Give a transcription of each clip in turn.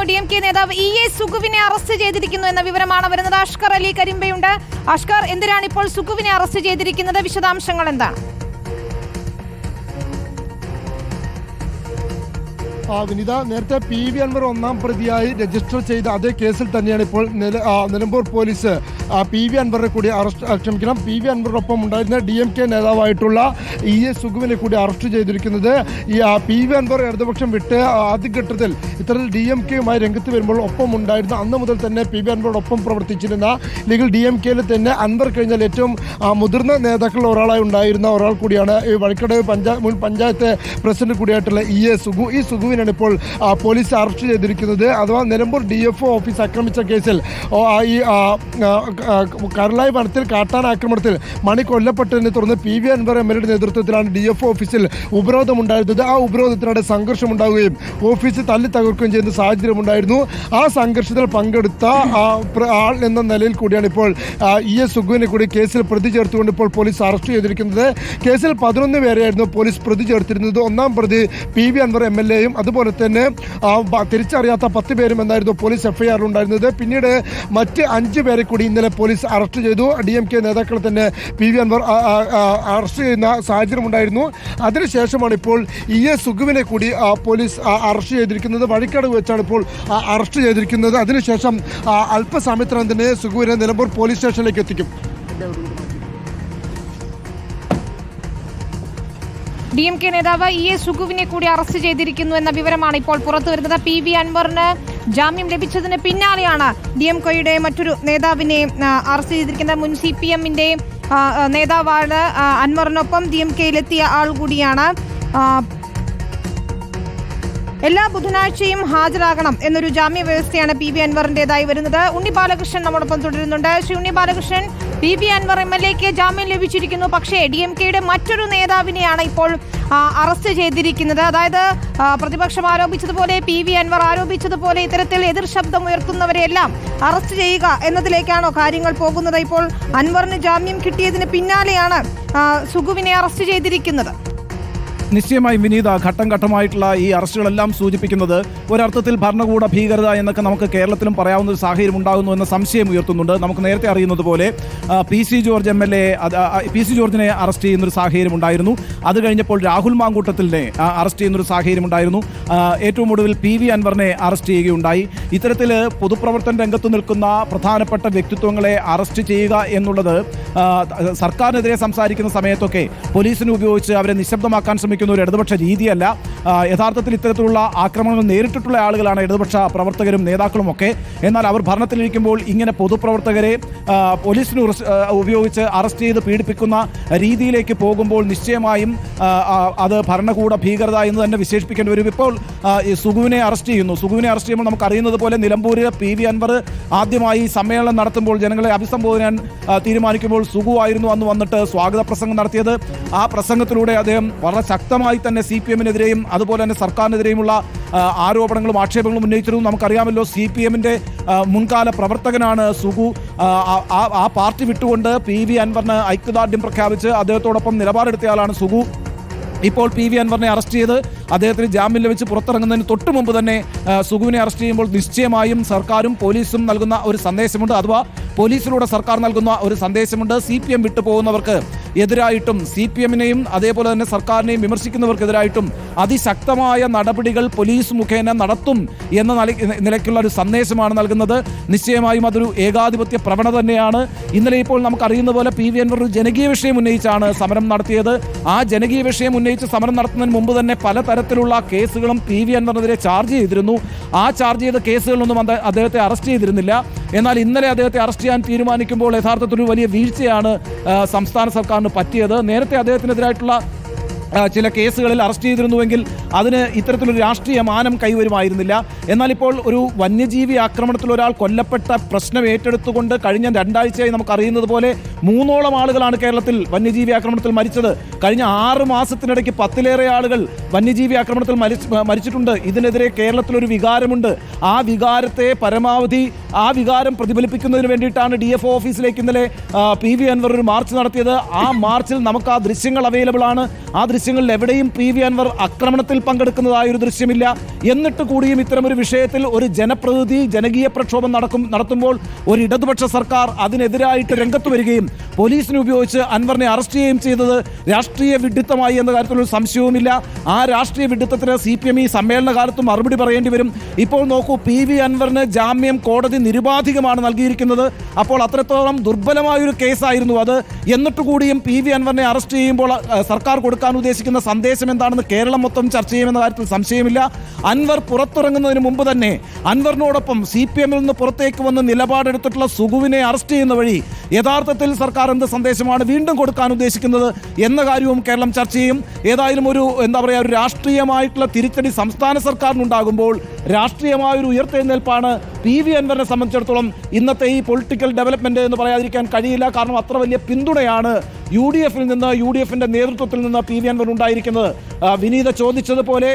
DMK നേതാവ് EA സുഗുവിനെ arrest ചെയ്തിരിക്കുന്നു എന്ന വിവരമാണ് വരുന്നത്. അഷ്കർ അലി കരിമ്പയുണ്ട്. അഷ്കർ, എന്തിനാണ് ഇപ്പോൾ സുഗുവിനെ അറസ്റ്റ് ചെയ്തിരിക്കുന്നത്? വിശദാംശങ്ങൾ എന്താണ്? വിനിത, നേരത്തെ PV അൻവർ ഒന്നാം പ്രതിയായി രജിസ്റ്റർ ചെയ്ത അതേ കേസിൽ തന്നെയാണ് ഇപ്പോൾ നിലമ്പൂർ പോലീസ് PV അൻവറിനെ കൂടി PV അൻവറിനൊപ്പം ഉണ്ടായിരുന്ന DMK നേതാവായിട്ടുള്ള EA സുഗുവിനെ കൂടി അറസ്റ്റ് ചെയ്തിരിക്കുന്നത്. ഈ PV അൻവർ ഇടതുപക്ഷം വിട്ട് ആദ്യഘട്ടത്തിൽ ഇത്തരത്തിൽ DMKയുമായി രംഗത്ത് വരുമ്പോൾ ഒപ്പം ഉണ്ടായിരുന്ന അന്ന് മുതൽ തന്നെ PV അൻവറോടൊപ്പം പ്രവർത്തിച്ചിരുന്ന അല്ലെങ്കിൽ DMKയിൽ തന്നെ അൻവർ കഴിഞ്ഞാൽ ഏറ്റവും മുതിർന്ന നേതാക്കളിൽ ഒരാളായി ഉണ്ടായിരുന്ന ഒരാൾ കൂടിയാണ് ഈ വഴിക്കടവ് മുൻ പഞ്ചായത്ത് പ്രസിഡന്റ് കൂടിയായിട്ടുള്ള EA സുഗു. ഈ സുഗുവിനാണ് ഇപ്പോൾ പോലീസ് അറസ്റ്റ് ചെയ്തിരിക്കുന്നത്. അഥവാ നിലമ്പൂർ DFO ഓഫീസ് ആക്രമിച്ച കേസിൽ ഈ കരളായി വനത്തിൽ കാട്ടാന ആക്രമണത്തിൽ മണി കൊല്ലപ്പെട്ടതിനെ തുടർന്ന് PV അൻവർ MLയുടെ നേതൃത്വത്തിലാണ് DFO ഓഫീസിൽ ഉപരോധമുണ്ടായിരുന്നത്. ആ ഉപരോധത്തിനിടെ സംഘർഷമുണ്ടാവുകയും ഓഫീസ് തല്ലി തകർക്കുകയും ചെയ്യുന്ന സാഹചര്യമുണ്ടായിരുന്നു. ആ സംഘർഷത്തിൽ പങ്കെടുത്ത ആൾ എന്ന നിലയിൽ കൂടിയാണ് ഇപ്പോൾ EA സുഗുവിനെ കൂടി കേസിൽ പ്രതി ചേർത്തുകൊണ്ട് ഇപ്പോൾ പോലീസ് അറസ്റ്റ് ചെയ്തിരിക്കുന്നത്. കേസിൽ 11 പേരെയായിരുന്നു പോലീസ് പ്രതി ചേർത്തിരുന്നത്. ഒന്നാം പ്രതി PV അൻവർ MLയും അതുപോലെ തന്നെ തിരിച്ചറിയാത്ത 10 പേരും എന്നായിരുന്നു പോലീസ് FIR ഉണ്ടായിരുന്നത്. പിന്നീട് മറ്റ് 5 പേരെ കൂടി ഇന്നലെ പോലീസ് അറസ്റ്റ് ചെയ്തു. DMK നേതാക്കളെ തന്നെ PV അൻവർ അറസ്റ്റ് ചെയ്യുന്ന സാഹചര്യം ഉണ്ടായിരുന്നു. അതിനുശേഷമാണ് ഇപ്പോൾ EA സുഗുവിനെ കൂടി പോലീസ് അറസ്റ്റ് ചെയ്തിരിക്കുന്നത്. വഴിക്കടവ് വെച്ചാണ് ഇപ്പോൾ അറസ്റ്റ് ചെയ്തിരിക്കുന്നത്. അതിനുശേഷം അല്പസമയത്തിനകം തന്നെ സുഗുവിനെ നിലമ്പൂർ പോലീസ് സ്റ്റേഷനിലേക്ക് എത്തിക്കും. DMK നേതാവ് EA സുഗുവിനെ കൂടി അറസ്റ്റ് ചെയ്തിരിക്കുന്നു എന്ന വിവരമാണ് ഇപ്പോൾ പുറത്തു വരുന്നത്. PV അൻവറിന് ജാമ്യം ലഭിച്ചതിന് പിന്നാലെയാണ് DMKയുടെ മറ്റൊരു നേതാവിനെ അറസ്റ്റ് ചെയ്തിരിക്കുന്നത്. മുൻ CPMന്റെ നേതാവാണ്. അൻവറിനൊപ്പം DMKയിലെത്തിയ ആൾ കൂടിയാണ്. എല്ലാ ബുധനാഴ്ചയും ഹാജരാകണം എന്നൊരു ജാമ്യ വ്യവസ്ഥയാണ് PV അൻവറിൻ്റെതായി വരുന്നത്. ഉണ്ണി ബാലകൃഷ്ണൻ നമ്മോടൊപ്പം തുടരുന്നുണ്ട്. ശ്രീ ഉണ്ണി ബാലകൃഷ്ണൻ, PV അൻവർ MLക്ക് ജാമ്യം ലഭിച്ചിരിക്കുന്നു. പക്ഷേ DMKയുടെ മറ്റൊരു നേതാവിനെയാണ് ഇപ്പോൾ അറസ്റ്റ് ചെയ്തിരിക്കുന്നത്. അതായത് പ്രതിപക്ഷം ആരോപിച്ചതുപോലെ PV അൻവർ ആരോപിച്ചതുപോലെ ഇത്തരത്തിൽ എതിർ ശബ്ദം ഉയർത്തുന്നവരെയെല്ലാം അറസ്റ്റ് ചെയ്യുക എന്നതിലേക്കാണോ കാര്യങ്ങൾ പോകുന്നത്? ഇപ്പോൾ അൻവറിന് ജാമ്യം കിട്ടിയതിന് പിന്നാലെയാണ് സുഗുവിനെ അറസ്റ്റ് ചെയ്തിരിക്കുന്നത്. നിശ്ചയമായും വിനീത, ഘട്ടം ഘട്ടമായിട്ടുള്ള ഈ അറസ്റ്റുകളെല്ലാം സൂചിപ്പിക്കുന്നത് ഒരർത്ഥത്തിൽ ഭരണകൂട ഭീകരത എന്നൊക്കെ നമുക്ക് കേരളത്തിലും പറയാവുന്ന ഒരു സാഹചര്യം ഉണ്ടാകുന്നു എന്ന സംശയം ഉയർത്തുന്നുണ്ട്. നമുക്ക് നേരത്തെ അറിയുന്നത് പോലെ PC ജോർജ് MLA PC ജോർജിനെ അറസ്റ്റ് ചെയ്യുന്നൊരു സാഹചര്യം ഉണ്ടായിരുന്നു. അത് കഴിഞ്ഞപ്പോൾ രാഹുൽ മാങ്കൂട്ടത്തിലിനെ അറസ്റ്റ് ചെയ്യുന്നൊരു സാഹചര്യം ഉണ്ടായിരുന്നു. ഏറ്റവും ഒടുവിൽ PV അൻവറിനെ അറസ്റ്റ് ചെയ്യുകയുണ്ടായി. ഇത്തരത്തിൽ പൊതുപ്രവർത്തന രംഗത്ത് നിൽക്കുന്ന പ്രധാനപ്പെട്ട വ്യക്തിത്വങ്ങളെ അറസ്റ്റ് ചെയ്യുക എന്നുള്ളത് സർക്കാരിനെതിരെ സംസാരിക്കുന്ന സമയത്തൊക്കെ പോലീസിനെ ഉപയോഗിച്ച് അവരെ നിശബ്ദമാക്കാൻ ശ്രമിക്കുന്ന ഒരു ഇടതുപക്ഷ രീതിയല്ല. യഥാർത്ഥത്തിൽ ഇത്തരത്തിലുള്ള ആക്രമണങ്ങൾ നേരിട്ടിട്ടുള്ള ആളുകളാണ് ഇടതുപക്ഷ പ്രവർത്തകരും നേതാക്കളും ഒക്കെ. എന്നാൽ അവർ ഭരണത്തിലിരിക്കുമ്പോൾ ഇങ്ങനെ പൊതുപ്രവർത്തകരെ പോലീസിനെ ഉപയോഗിച്ച് അറസ്റ്റ് ചെയ്ത് പീഡിപ്പിക്കുന്ന രീതിയിലേക്ക് പോകുമ്പോൾ നിശ്ചയമായും അത് ഭരണകൂട ഭീകരത എന്ന് തന്നെ വിശേഷിപ്പിക്കേണ്ടി വരും. ഇപ്പോൾ സുഗുവിനെ അറസ്റ്റ് ചെയ്യുന്നു. സുഗുവിനെ അറസ്റ്റ് ചെയ്യുമ്പോൾ നമുക്കറിയുന്നത് പോലെ നിലമ്പൂരിൽ PV അൻവർ ആദ്യമായി സമ്മേളനം നടത്തുമ്പോൾ ജനങ്ങളെ അഭിസംബോധന തീരുമാനിക്കുമ്പോൾ സുഗു ആയിരുന്നു അന്ന് വന്നിട്ട് സ്വാഗത പ്രസംഗം നടത്തിയത്. ആ പ്രസംഗത്തിലൂടെ അദ്ദേഹം വളരെ ശക്തമായി തന്നെ CPMനെതിരെയും അതുപോലെ തന്നെ സർക്കാരിനെതിരെയുമുള്ള ആരോപണങ്ങളും ആക്ഷേപങ്ങളും ഉന്നയിച്ചിരുന്നു. നമുക്കറിയാമല്ലോ, CPMന്റെ മുൻകാല പ്രവർത്തകനാണ് സുഗു. ആ പാർട്ടി വിട്ടുകൊണ്ട് PV അൻവറിന് ഐക്യദാർഢ്യം പ്രഖ്യാപിച്ച് അദ്ദേഹത്തോടൊപ്പം നിലപാടെടുത്തയാളാണ് സുഗു. ഇപ്പോൾ PV അൻവറിനെ അറസ്റ്റ് ചെയ്ത് അദ്ദേഹത്തിന് ജാമ്യം ലഭിച്ച് പുറത്തിറങ്ങുന്നതിന് തൊട്ട് മുമ്പ് തന്നെ സുഗുവിനെ അറസ്റ്റ് ചെയ്യുമ്പോൾ നിശ്ചയമായും സർക്കാരും പോലീസും നൽകുന്ന ഒരു സന്ദേശമുണ്ട്. അഥവാ പോലീസിലൂടെ സർക്കാർ നൽകുന്ന ഒരു സന്ദേശമുണ്ട്. CPM വിട്ടുപോകുന്നവർക്ക് എതിരായിട്ടും CPMനെയും അതേപോലെ തന്നെ സർക്കാരിനെയും വിമർശിക്കുന്നവർക്കെതിരായിട്ടും അതിശക്തമായ നടപടികൾ പോലീസ് മുഖേന നടത്തും എന്ന നിലയ്ക്കുള്ള ഒരു സന്ദേശമാണ് നൽകുന്നത്. നിശ്ചയമായും അതൊരു ഏകാധിപത്യ പ്രവണത തന്നെയാണ്. ഇന്നലെ ഇപ്പോൾ നമുക്കറിയുന്ന പോലെ PV അൻവർ ഒരു ജനകീയ വിഷയം ഉന്നയിച്ചാണ് സമരം നടത്തിയത്. ആ ജനകീയ വിഷയം ഉന്നയിച്ച് സമരം നടത്തുന്നതിന് മുമ്പ് തന്നെ പലതരത്തിലുള്ള കേസുകളും PV അൻവറിനെതിരെ ചാർജ് ചെയ്തിരുന്നു. ആ ചാർജ് ചെയ്ത കേസുകളൊന്നും അദ്ദേഹത്തെ അറസ്റ്റ് ചെയ്തിരുന്നില്ല. എന്നാൽ ഇന്നലെ അദ്ദേഹത്തെ അറസ്റ്റ് ചെയ്യാൻ തീരുമാനിക്കുമ്പോൾ യഥാർത്ഥത്തിൽ ഒരു വലിയ വീഴ്ചയാണ് സംസ്ഥാന സർക്കാരിന് പറ്റിയത്. നേരത്തെ അദ്ദേഹത്തിനെതിരായിട്ടുള്ള ചില കേസുകളിൽ അറസ്റ്റ് ചെയ്തിരുന്നുവെങ്കിൽ അതിന് ഇത്തരത്തിലൊരു രാഷ്ട്രീയ മാനം കൈവരുമായിരുന്നില്ല. എന്നാൽ ഇപ്പോൾ ഒരു വന്യജീവി ആക്രമണത്തിൽ ഒരാൾ കൊല്ലപ്പെട്ട പ്രശ്നം ഏറ്റെടുത്തുകൊണ്ട് കഴിഞ്ഞ 2 ആഴ്ചയായി നമുക്കറിയുന്നത് പോലെ 3ഓളം ആളുകളാണ് കേരളത്തിൽ വന്യജീവി ആക്രമണത്തിൽ മരിച്ചത്. കഴിഞ്ഞ 6 മാസത്തിനിടയ്ക്ക് 10ലേറെ ആളുകൾ വന്യജീവി ആക്രമണത്തിൽ മരിച്ചിട്ടുണ്ട്. ഇതിനെതിരെ കേരളത്തിലൊരു വികാരമുണ്ട്. ആ വികാരത്തെ പരമാവധി ആ വികാരം പ്രതിഫലിപ്പിക്കുന്നതിന് വേണ്ടിയിട്ടാണ് DFO ഓഫീസിലേക്ക് ഇന്നലെ PV അൻവർ ഒരു മാർച്ച് നടത്തിയത്. ആ മാർച്ചിൽ നമുക്ക് ആ ദൃശ്യങ്ങൾ അവൈലബിൾ ആണ്. ആ ദൃശ്യങ്ങളിൽ എവിടെയും PV അൻവർ ആക്രമണത്തിൽ പങ്കെടുക്കുന്നതായ ഒരു ദൃശ്യമില്ല. എന്നിട്ട് കൂടിയും ഇത്തരമൊരു വിഷയത്തിൽ ഒരു ജനപ്രതിനിധി ജനകീയ പ്രക്ഷോഭം നടത്തുമ്പോൾ ഒരു ഇടതുപക്ഷ സർക്കാർ അതിനെതിരായിട്ട് രംഗത്ത് വരികയും പോലീസിനെ ഉപയോഗിച്ച് അൻവറിനെ അറസ്റ്റ് ചെയ്യുകയും ചെയ്തത് രാഷ്ട്രീയ വിഡ്ഢിത്തമായി എന്ന കാര്യത്തിലൊരു സംശയവുമില്ല. ആ രാഷ്ട്രീയ വിഡ്ഢിത്തത്തിന് CPM ഈ സമ്മേളന കാലത്ത് മറുപടി പറയേണ്ടി വരും. ഇപ്പോൾ നോക്കൂ, PV അൻവറിന് ജാമ്യം കോടതി നിരുപാധികമാണ് നൽകിയിരിക്കുന്നത്. അപ്പോൾ അത്രത്തോളം ദുർബലമായൊരു കേസായിരുന്നു അത്. എന്നിട്ട് കൂടിയും PV അൻവറിനെ അറസ്റ്റ് ചെയ്യുമ്പോൾ സർക്കാർ കൊടുക്കാൻ ഉദ്ദേശിക്കുന്ന സന്ദേശം എന്താണെന്ന് കേരളം മൊത്തം ചർച്ച ചെയ്യുമെന്ന കാര്യത്തിൽ സംശയമില്ല. അൻവർ പുറത്തിറങ്ങുന്നതിന് മുമ്പ് തന്നെ അൻവറിനോടൊപ്പം CPM-ൽ നിന്ന് പുറത്തേക്ക് വന്ന് നിലപാടെടുത്തിട്ടുള്ള സുഗുവിനെ അറസ്റ്റ് ചെയ്യുന്ന വഴി യഥാർത്ഥത്തിൽ സർക്കാർ എന്ത് സന്ദേശമാണ് വീണ്ടും കൊടുക്കാൻ ഉദ്ദേശിക്കുന്നത് എന്ന കാര്യവും കേരളം ചർച്ച ചെയ്യും. ഏതായാലും ഒരു രാഷ്ട്രീയമായിട്ടുള്ള തിരിച്ചടി സംസ്ഥാന സർക്കാരിനുണ്ടാകുമ്പോൾ രാഷ്ട്രീയമായൊരു ഉയർത്തെഴുന്നേൽപ്പാണ് PV അൻവറിനെ സംബന്ധിച്ചിടത്തോളം ഇന്നത്തെ ഈ പൊളിറ്റിക്കൽ ഡെവലപ്മെന്റ് എന്ന് പറയാതിരിക്കാൻ കഴിയില്ല. കാരണം അത്ര വലിയ പിന്തുണയാണ് UDF-ൽ നിന്ന്, UDF-ന്റെ നേതൃത്വത്തിൽ നിന്ന് PV അൻവർ ഉണ്ടായിരിക്കുന്നത്. വിനീത ചോദിച്ചതുപോലെ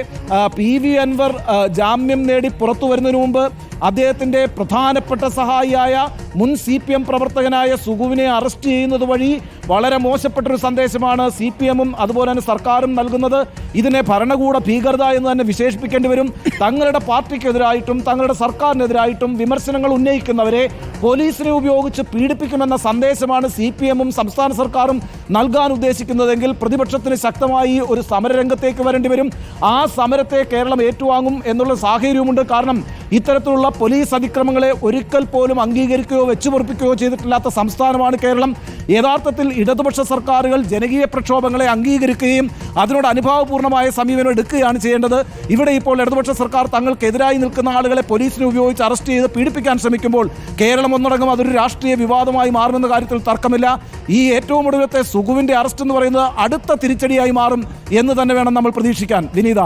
PV അൻവർ ജാമ്യം നേടി പുറത്തു വരുന്നതിന് മുമ്പ് അദ്ദേഹത്തിൻ്റെ പ്രധാനപ്പെട്ട സഹായിയായ മുൻ CPM പ്രവർത്തകനായ സുഗുവിനെ അറസ്റ്റ് ചെയ്യുന്നത് വഴി വളരെ മോശപ്പെട്ടൊരു സന്ദേശമാണ് CPM-ഉം അതുപോലെ തന്നെ സർക്കാരും നൽകുന്നത്. ഇതിനെ ഭരണകൂട ഭീകരത എന്ന് തന്നെ വിശേഷിപ്പിക്കേണ്ടി വരും. തങ്ങളുടെ പാർട്ടിക്കെതിരായിട്ടും തങ്ങളുടെ സർക്കാരിനെതിരായിട്ടും വിമർശനങ്ങൾ ഉന്നയിക്കുന്നവരെ പോലീസിനെ ഉപയോഗിച്ച് പീഡിപ്പിക്കുമെന്ന സന്ദേശമാണ് CPM-ഉം സംസ്ഥാന സർക്കാരും നൽകാൻ ഉദ്ദേശിക്കുന്നതെങ്കിൽ പ്രതിപക്ഷത്തിന് ശക്തമായി ഒരു സമരരംഗത്തേക്ക് വരേണ്ടി വരും. ആ സമരത്തെ കേരളം ഏറ്റുവാങ്ങും എന്നുള്ള സാഹചര്യവുമുണ്ട്. കാരണം ഇത്തരത്തിലുള്ള പോലീസ് അതിക്രമങ്ങളെ ഒരിക്കൽ പോലും അംഗീകരിക്കുകയോ വെച്ചുപൊറിപ്പിക്കുകയോ ചെയ്തിട്ടില്ലാത്ത സംസ്ഥാനമാണ് കേരളം. യഥാർത്ഥത്തിൽ ഇടതുപക്ഷ സർക്കാരുകൾ ജനകീയ പ്രക്ഷോഭങ്ങളെ അംഗീകരിക്കുകയും അതിനോട് അനുഭാവപൂർണ്ണമായ സമീപനം എടുക്കുകയാണ് ചെയ്യേണ്ടത്. ഇവിടെ ഇപ്പോൾ ഇടതുപക്ഷ സർക്കാർ തങ്ങൾക്കെതിരായി നിൽക്കുന്ന ആളുകളെ പോലീസിനെ ഉപയോഗിച്ച് അറസ്റ്റ് ചെയ്ത് പീഡിപ്പിക്കാൻ ശ്രമിക്കുമ്പോൾ കേരളം ഒന്നടങ്കം അതൊരു രാഷ്ട്രീയ വിവാദമായി മാറുമെന്ന കാര്യത്തിൽ തർക്കമില്ല. ഈ ഏറ്റവും ഒടുവിലത്തെ സുഗുവിൻ്റെ അറസ്റ്റ് എന്ന് പറയുന്നത് അടുത്ത തിരിച്ചടിയായി മാറും എന്ന് തന്നെ വേണം നമ്മൾ പ്രതീക്ഷിക്കാൻ. വിനീത.